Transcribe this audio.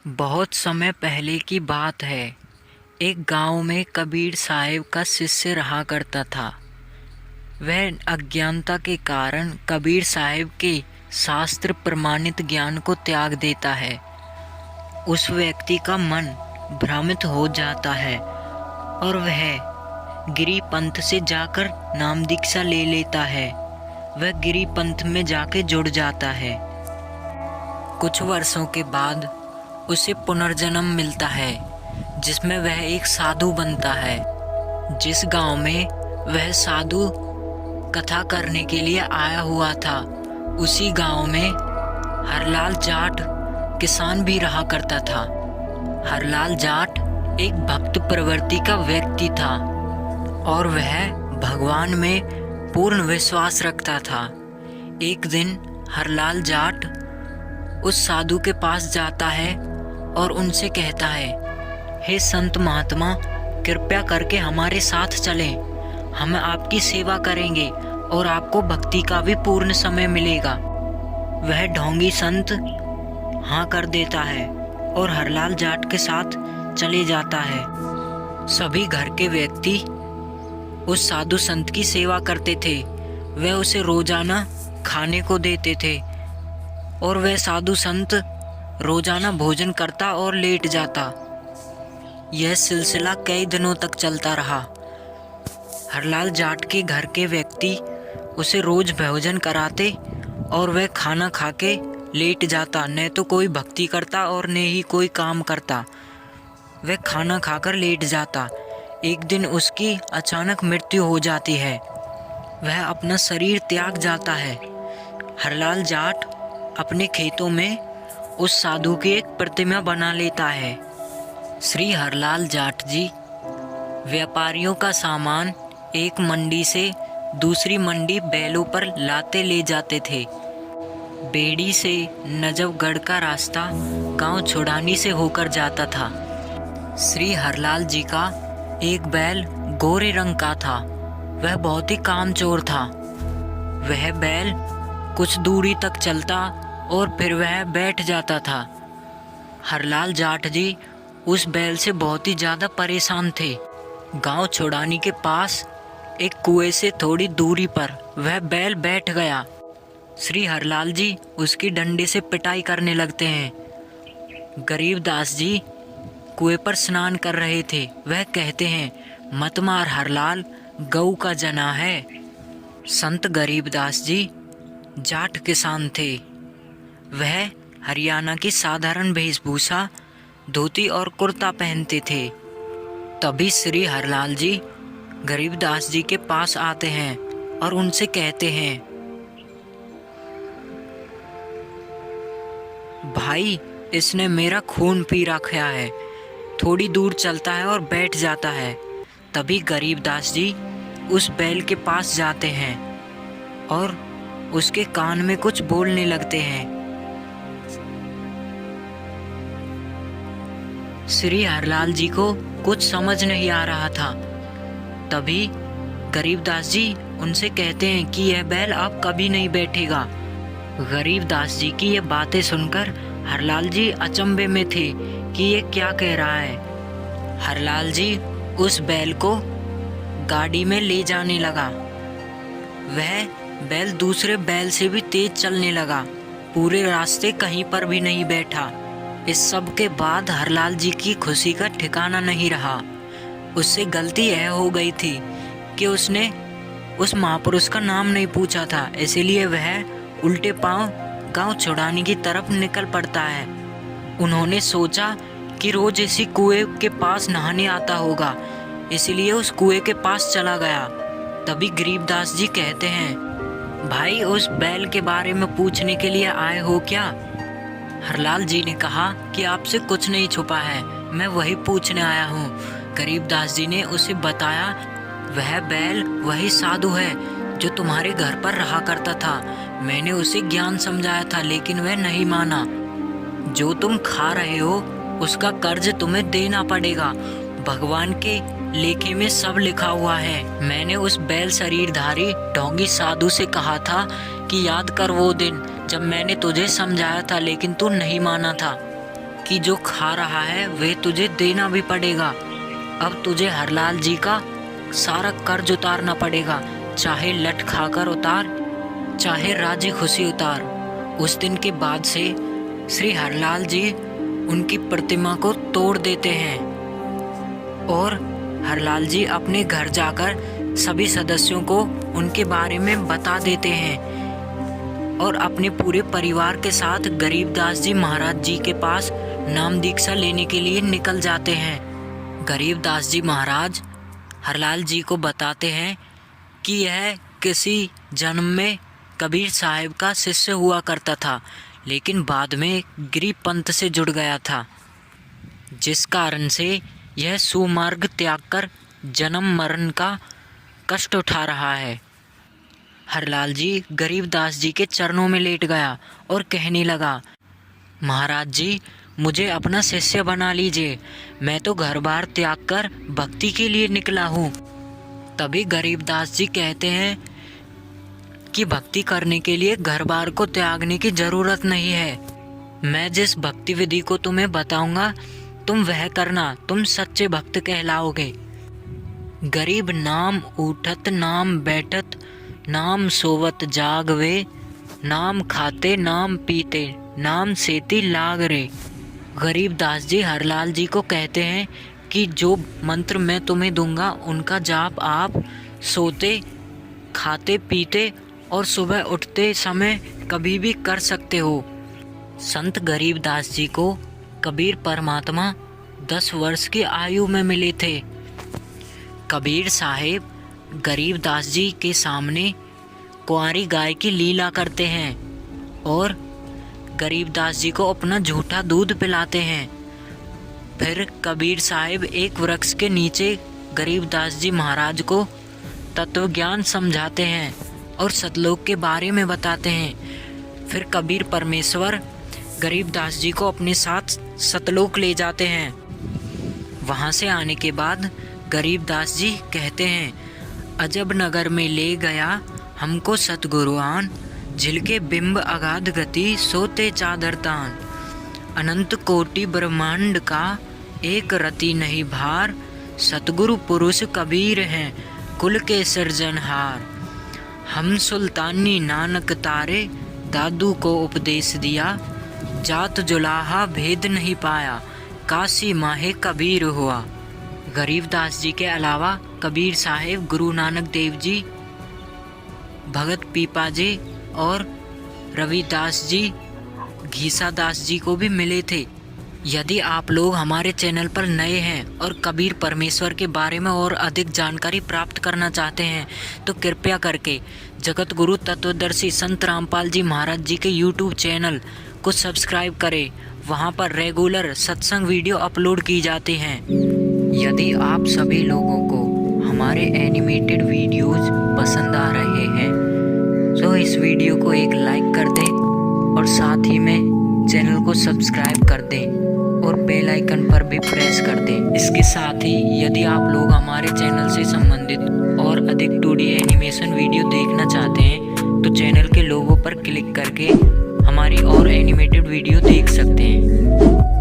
बहुत समय पहले की बात है। एक गांव में कबीर साहब का शिष्य रहा करता था। वह अज्ञानता के कारण कबीर साहब के शास्त्र प्रमाणित ज्ञान को त्याग देता है। उस व्यक्ति का मन भ्रमित हो जाता है और वह गिरी पंथ से जाकर नाम दीक्षा ले लेता है। वह गिरी पंथ में जाके जुड़ जाता है। कुछ वर्षों के बाद उसे पुनर्जन्म मिलता है, जिसमें वह एक साधु बनता है। जिस गांव में वह साधु कथा करने के लिए आया हुआ था, उसी गांव में हरलाल जाट किसान भी रहा करता था। हरलाल जाट एक भक्त प्रवृत्ति का व्यक्ति था और वह भगवान में पूर्ण विश्वास रखता था। एक दिन हरलाल जाट उस साधु के पास जाता है और उनसे कहता है, हे संत महात्मा, कृपया करके हमारे साथ चलें। हम आपकी सेवा करेंगे और आपको भक्ति का भी पूर्ण समय मिलेगा। वह ढोंगी संत हाँ कर देता है और हरलाल जाट के साथ चले जाता है। सभी घर के व्यक्ति उस साधु संत की सेवा करते थे। वह उसे रोजाना खाने को देते थे और वह साधु संत रोजाना भोजन करता और लेट जाता। यह सिलसिला कई दिनों तक चलता रहा। हरलाल जाट के घर के व्यक्ति उसे रोज भोजन कराते और वह खाना खा के लेट जाता। न तो कोई भक्ति करता और न ही कोई काम करता। वह खाना खाकर लेट जाता। एक दिन उसकी अचानक मृत्यु हो जाती है। वह अपना शरीर त्याग जाता है। हरलाल जाट अपने खेतों में उस साधु की एक प्रतिमा बना लेता है। श्री हरलाल जाट जी व्यापारियों का सामान एक मंडी से दूसरी मंडी बैलों पर लाते ले जाते थे। बेड़ी से नजफगढ़ का रास्ता गांव छुड़ानी से होकर जाता था। श्री हरलाल जी का एक बैल गोरे रंग का था। वह बहुत ही कामचोर था। वह बैल कुछ दूरी तक चलता और फिर वह बैठ जाता था। हरलाल जाट जी उस बैल से बहुत ही ज़्यादा परेशान थे। गांव छुड़ानी के पास एक कुएं से थोड़ी दूरी पर वह बैल बैठ गया। श्री हरलाल जी उसकी डंडे से पिटाई करने लगते हैं। गरीबदास जी कुएं पर स्नान कर रहे थे। वह कहते हैं, मत मार हरलाल, गऊ का जना है। संत गरीबदास जी जाट किसान थे। वह हरियाणा की साधारण वेशभूषा धोती और कुर्ता पहनते थे। तभी श्री हरलाल जी गरीबदास जी के पास आते हैं और उनसे कहते हैं, भाई, इसने मेरा खून पी रखा है। थोड़ी दूर चलता है और बैठ जाता है। तभी गरीबदास जी उस बैल के पास जाते हैं और उसके कान में कुछ बोलने लगते हैं। श्री हरलाल जी को कुछ समझ नहीं आ रहा था। तभी गरीबदास जी उनसे कहते हैं कि यह बैल अब कभी नहीं बैठेगा। गरीबदास जी की ये बातें सुनकर हरलाल जी अचंभे में थे कि ये क्या कह रहा है। हरलाल जी उस बैल को गाड़ी में ले जाने लगा। वह बैल दूसरे बैल से भी तेज चलने लगा। पूरे रास्ते कहीं पर भी नहीं बैठा। इस सब के बाद हरलाल जी की खुशी का ठिकाना नहीं रहा। उससे गलती यह हो गई थी कि उसने उस महापुरुष का नाम नहीं पूछा था। इसीलिए वह उल्टे पांव गांव छुड़ाने की तरफ निकल पड़ता है। उन्होंने सोचा कि रोज इसी कुएं के पास नहाने आता होगा, इसलिए उस कुएं के पास चला गया। तभी गरीबदास जी कहते हैं, भाई, उस बैल के बारे में पूछने के लिए आए हो क्या? हरलाल जी ने कहा कि आपसे कुछ नहीं छुपा है, मैं वही पूछने आया हूँ। गरीबदास जी ने उसे बताया, वह बैल वही साधु है जो तुम्हारे घर पर रहा करता था। मैंने उसे ज्ञान समझाया था, लेकिन वह नहीं माना। जो तुम खा रहे हो उसका कर्ज तुम्हें देना पड़ेगा। भगवान के लेखे में सब लिखा हुआ है। मैंने उस बैल शरीरधारी ढोंगी साधु से कहा था कि याद कर वो दिन जब मैंने तुझे समझाया था, लेकिन तू नहीं माना था। कि जो खा रहा है वे तुझे देना भी पड़ेगा। अब तुझे हरलाल जी का सारा कर्ज उतारना पड़ेगा, चाहे लट खाकर उतार, चाहे राजी खुशी उतार। उस दिन के बाद से श्री हरलाल जी उनकी प्रतिमा को तोड़ देते हैं और हरलाल जी अपने घर जाकर सभी सदस्यों को उनके बारे में बता देते हैं और अपने पूरे परिवार के साथ गरीबदास जी महाराज जी के पास नाम दीक्षा लेने के लिए निकल जाते हैं। गरीबदास जी महाराज हरलाल जी को बताते हैं कि यह किसी जन्म में कबीर साहब का शिष्य हुआ करता था, लेकिन बाद में गिरी पंथ से जुड़ गया था, जिस कारण से यह सुमार्ग त्याग कर जन्म मरण का कष्ट उठा रहा है। हरलाल जी गरीबदास जी के चरणों में लेट गया और कहने लगा, महाराज जी मुझे अपना शिष्य बना लीजिए, मैं तो घर बार त्याग कर भक्ति के लिए निकला हूँ। तभी गरीबदास जी कहते हैं कि भक्ति करने के लिए घर बार को त्यागने की जरूरत नहीं है। मैं जिस भक्ति विधि को तुम्हें बताऊंगा तुम वह करना, तुम सच्चे भक्त कहलाओगे। गरीब नाम उठत नाम बैठत, नाम सोवत जागवे, नाम खाते नाम पीते, नाम सेती लाग रे। गरीबदास जी हरलाल जी को कहते हैं कि जो मंत्र मैं तुम्हें दूंगा उनका जाप आप सोते, खाते पीते और सुबह उठते समय कभी भी कर सकते हो। संत गरीबदास जी को कबीर परमात्मा 10 वर्ष की आयु में मिले थे। कबीर साहेब गरीबदास जी के सामने कुंवारी गाय की लीला करते हैं और गरीबदास जी को अपना झूठा दूध पिलाते हैं। फिर कबीर साहिब एक वृक्ष के नीचे गरीबदास जी महाराज को तत्व ज्ञान समझाते हैं और सतलोक के बारे में बताते हैं। फिर कबीर परमेश्वर गरीबदास जी को अपने साथ सतलोक ले जाते हैं। वहाँ से आने के बाद गरीबदास जी कहते हैं, अजब नगर में ले गया हमको सतगुरुआन, झिलके बिंब अगाध गति सोते चादर तान। अनंत कोटि ब्रह्मांड का एक रति नहीं भार, सतगुरु पुरुष कबीर हैं कुल के सृजनहार। हम सुल्तानी नानक तारे, दादू को उपदेश दिया, जात जुलाहा भेद नहीं पाया, काशी माहे कबीर हुआ। गरीबदास जी के अलावा कबीर साहिब गुरु नानक देव जी, भगत पीपाजी और रविदास जी, घीसादास जी को भी मिले थे। यदि आप लोग हमारे चैनल पर नए हैं और कबीर परमेश्वर के बारे में और अधिक जानकारी प्राप्त करना चाहते हैं तो कृपया करके जगत गुरु तत्वदर्शी संत रामपाल जी महाराज जी के यूट्यूब चैनल को सब्सक्राइब करें। वहां पर रेगुलर सत्संग वीडियो अपलोड की जाती हैं। यदि आप सभी लोगों को हमारे एनिमेटेड वीडियोस पसंद आ रहे हैं तो इस वीडियो को एक लाइक कर दें और साथ ही में चैनल को सब्सक्राइब कर दें और बेल आइकन पर भी प्रेस कर दें। इसके साथ ही यदि आप लोग हमारे चैनल से संबंधित और अधिक 2D एनिमेशन वीडियो देखना चाहते हैं तो चैनल के लोगो पर क्लिक करके हमारी और एनिमेटेड वीडियो देख सकते हैं।